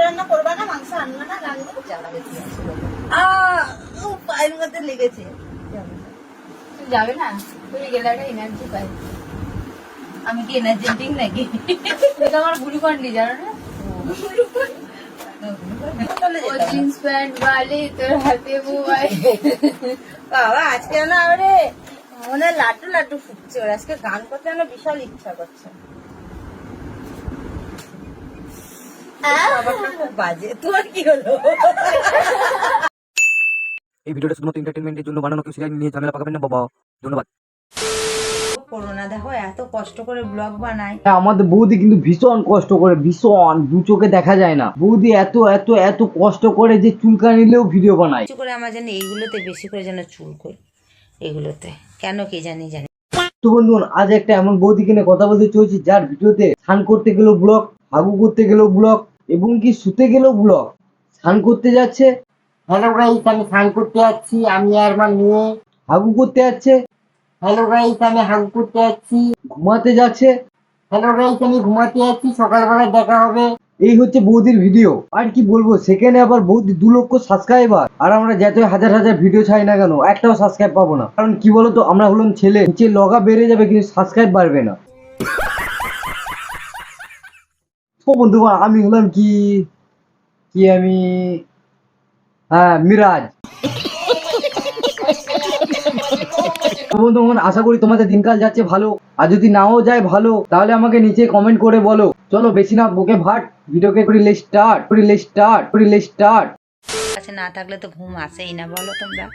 রান্না করবা না, মাংস আনবে না, রান্না জ্বালা বেশি আছে। পায়ের মধ্যে লেগেছে। যাবে না, তুমি গেলে একটা এনার্জি পাই। আমি কি এনার্জেটিক নাকি? এটা আমার গ্লুকন্ডি, জানো না? ও জিন্স প্যান্ট বালি, তোর হাতে মোবাইল। বাবা আজকে না রে মনে হয় লাড্ডু লাড্ডু ফুটছে। ওর আজকে গান করতে আমার বিশাল ইচ্ছা করছে। বাবাটা খুব বাজে। তোমার কি হলো? এই ভিডিওটা শুধুমাত্র এন্টারটেইনমেন্টের জন্য বানানো, কেউ সিরিয়াস নিয়ে ঝামেলা পাকাবেন না বাবা। ধন্যবাদ। করোনা দেখো এত কষ্ট করে ব্লগ বানায়। আমাদের বৌদি কিন্তু ভীষণ কষ্ট করে, ভীষণ, দু চোখে দেখা যায় না। বৌদি এত এত এত কষ্ট করে যে চুলকানিলেও ভিডিও বানায়। কিছু করে আমার জানি এইগুলোতে বেশি করে যেন চুল করি, এগুলোতে কেন কি জানি। তো বন্ধুগণ, আজ একটা এমন বৌদি কিনে কথা বলতে চলছি যার ভিডিওতে স্নান করতে গেলেও ব্লগ, হাগু করতে গেলেও ব্লগ, এবং কি শুতে গেলেও ব্লগ। স্নান করতে যাচ্ছে, হ্যালো গাইস আমি স্নান করতে যাচ্ছি, আমি আর আমার মেয়ে। হাগু করতে যাচ্ছে, হ্যালো গাইস আমি হাগু করতে যাচ্ছি। ঘুমাতে যাচ্ছে, হ্যালো গাইস আমি ঘুমাতে যাচ্ছি, সকালবেলা দেখা হবে। এই হচ্ছে বৌদির ভিডিও। আর কি বলবো, সেখানে আবার বৌদি 2 লক্ষ সাবস্ক্রাইবার, আর আমরা যতই হাজার হাজার ভিডিও ছাড়ি না কেন একটাও সাবস্ক্রাইব পাবো না। কারণ কি বলতো, আমরা হলাম ছেলে, নিচে লগা বেড়ে যাবে কিন্তু সাবস্ক্রাইব বাড়বে না। তো বন্ধুগণ, আমি হলাম কি কি আমি হ্যাঁ, মিরাজ। বন্ধুগণ, আশা করি তোমাদের দিনকাল যাচ্ছে ভালো, আর যদি নাও যায় ভালো তাহলে আমাকে নিচে কমেন্ট করে বলো। চলো বেশি না বকে ভাট, ভিডিওকে স্টার্ট। কাছে না থাকলে তো ঘুম আসেই না, বলো তোমরা।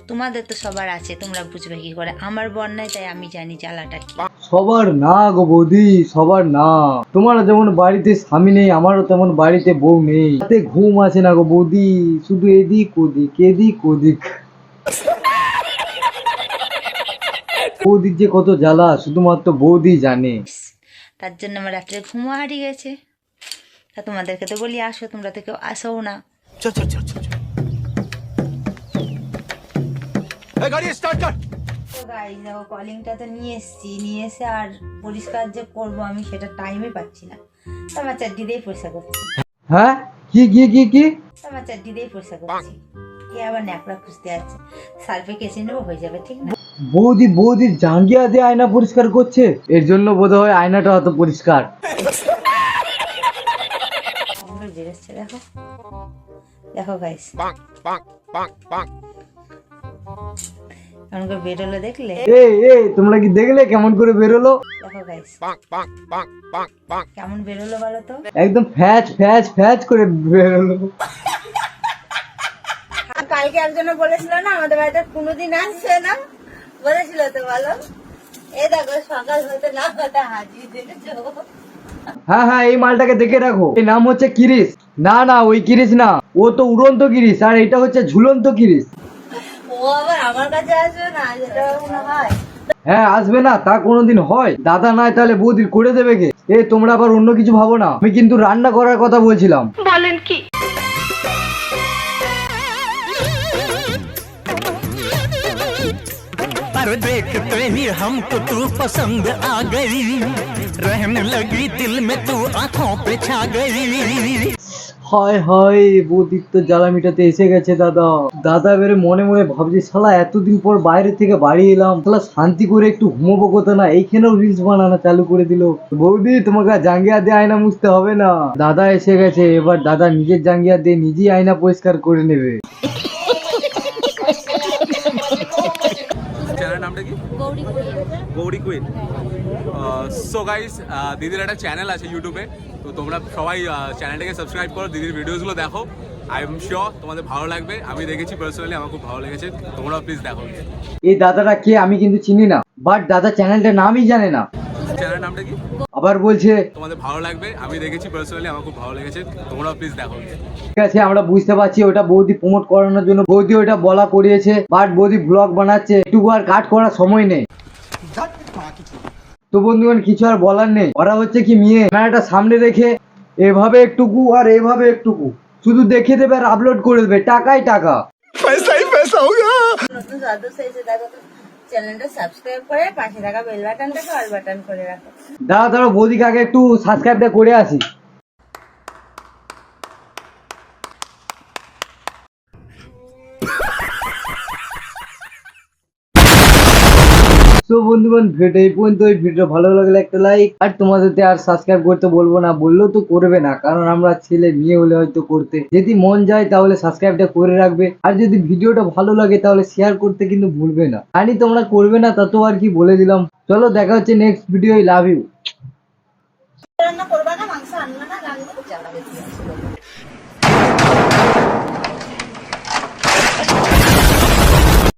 তোমাদের তো সবার আছে, তোমরা বুঝবে কি করে। আমার বর নাই তাই আমি জানি জ্বালাটা কি। সবার না গো বৌদি, সবার না। তোমার যেমন বাড়িতে স্বামী নেই, আমারও তেমন বাড়িতে বউ নেই, তাতে ঘুম আছে না গো বৌদি, শুধু এদিক ওদিক। বৌদির যে কত জ্বালা শুধুমাত্র বৌদি জানে। তার জন্য আমার রাত্রে ঘুমও হারিয়ে গেছে। তা তোমাদেরকে তো বলি আসো, তোমরা তো কেউ আসো না। কলিংটা তো নিয়ে এসে আর পরিষ্কার যে করবো আমি সেটা টাইমে পাচ্ছি না। আমার চারটি দিয়ে পরিষ্কার করছি। হ্যাঁ, কি আমার চারটি দিয়ে পরিষ্কার করছি। কে আবার ন্যাকড়া খুঁজতে আছে, সার্ফে কেচে নেবো, হয়ে যাবে, ঠিক না? বৌদির জাঙ্গিয়া দিয়ে আয়না পরিষ্কার করছে, এর জন্য বোধহয় আয়নাটা অত পরিষ্কার। বেরোচ্ছে দেখো, দেখো গাইস কেমন করে বেরোলো, দেখলে? এই তোমরা কি দেখলে কেমন করে বেরোলো? দেখো গাইস কেমন বেরোলো বলো তো। একদম ফ্যাচ করে বেরোলো। কালকে একজনে বলেছিল না আমাদের বাড়িতে কোনোদিন আসছে না, বলেছিল তো, বলো। এই দেখো সকাল হতে না হতে হাজির, দেখেছো? হ্যাঁ, এই মালটাকে দেখে রাখো, এই নাম হচ্ছে কিরিশ। না ওই কিরিশ না, ও তো উড়ন্ত কিরিশ, আর এটা হচ্ছে ঝুলন্ত কিরিশ। ও আবার আমার কাছে আসবে না, যেটা মনে হয়। হ্যাঁ, আসবে না তা কোনোদিন হয়? দাদা নাই তাহলে বৌদির করে দেবে কে? তোমরা আবার অন্য কিছু ভাবো না, আমি কিন্তু রান্না করার কথা বলছিলাম। বলেন কি? पर देखते ही हमको तू पसंद आ गई, रहने लगी दिल में तू आंखों पे छा गई। হয় বৌদির তো জ্বালা মিটাতে এসে গেছে দাদা এবারে মনে মনে ভাবছি, শালা এতদিন পর বাইরে থেকে বাড়ি এলাম, শালা শান্তি করে একটু ঘুমোবো কোথা না, এইখানেও রিলস বানানো চালু করে দিল। বৌদি তোমাকে জাঙ্গিয়া দিয়ে আয়না মুছতে হবে না, দাদা এসে গেছে, এবার দাদা নিজের জাঙ্গিয়া দিয়ে নিজেই আয়না পরিষ্কার করে নেবে। চ্যানেলের নামটা কি? গৌরী কুইন। সো গাইস, দিদির একটা চ্যানেল আছে ইউটিউবে, তো তোমরা সবাই চ্যানেলটাকে সাবস্ক্রাইব করো, দিদির ভিডিওসগুলো দেখো। আই এম শিওর তোমাদের ভালো লাগবে। আমি দেখেছি পার্সোনালি, আমার খুব ভালো লেগেছে, তোমরাও প্লিজ দেখো। এই দাদাটা কে আমি কিন্তু চিনি না, বাট দাদা চ্যানেলটার নামই জানে না। চ্যানেলের নামটা কি? আবার বলছে তোমাদের ভালো লাগবে, আমি দেখেছি পার্সোনালি, আমার খুব ভালো লেগেছে, তোমরাও প্লিজ দেখো। ঠিক আছে, আমরা বুঝতে পারছি ওটা বৌদি প্রমোট করানোর জন্য বৌদি ওটা বলা করিয়েছে, বাট বৌদি ব্লগ বানাচ্ছে, একটু আর কাট করার সময় নেই। তো বন্ধুগণ, কিছু আর বলার নেই। ওরা হচ্ছে কি মেয়ে, ক্যামেরাটা সামনে রেখে এভাবে একটুকু আর এভাবে একটুকু শুধু দেখে দেবে আর আপলোড করে দেবে, টাকাই টাকা। নতুন সদস্য এসে দেখো তো, চ্যানেলটা সাবস্ক্রাইব করে পাশে থাকা বেল বাটনটাকে অল বাটন করে রাখো। দাঁড়া বৌদিকে আগে একটু সাবস্ক্রাইবটা করে আসি। তো বন্ধুগণ ভিডিওটা এই পর্যন্ত। এই ভিডিও ভালো লাগলে একটা লাইক, আর তোমাদেরকে আর সাবস্ক্রাইব করতে বলবো না, বললেও তো করবে না, কারণ আমরা ছেলে মেয়ে হলে হয়তো করতে, যদি মন যায় তাহলে সাবস্ক্রাইবটা করে রাখবে। আর যদি ভিডিওটা ভালো লাগে তাহলে শেয়ার করতে কিন্তু ভুলবে না। জানি তোমরা করবে না, তা তো আর কি বলে দিলাম। চলো দেখা হচ্ছে নেক্সট ভিডিও। Love you. রান্না করবা না, মাংস আনবে না, রান্না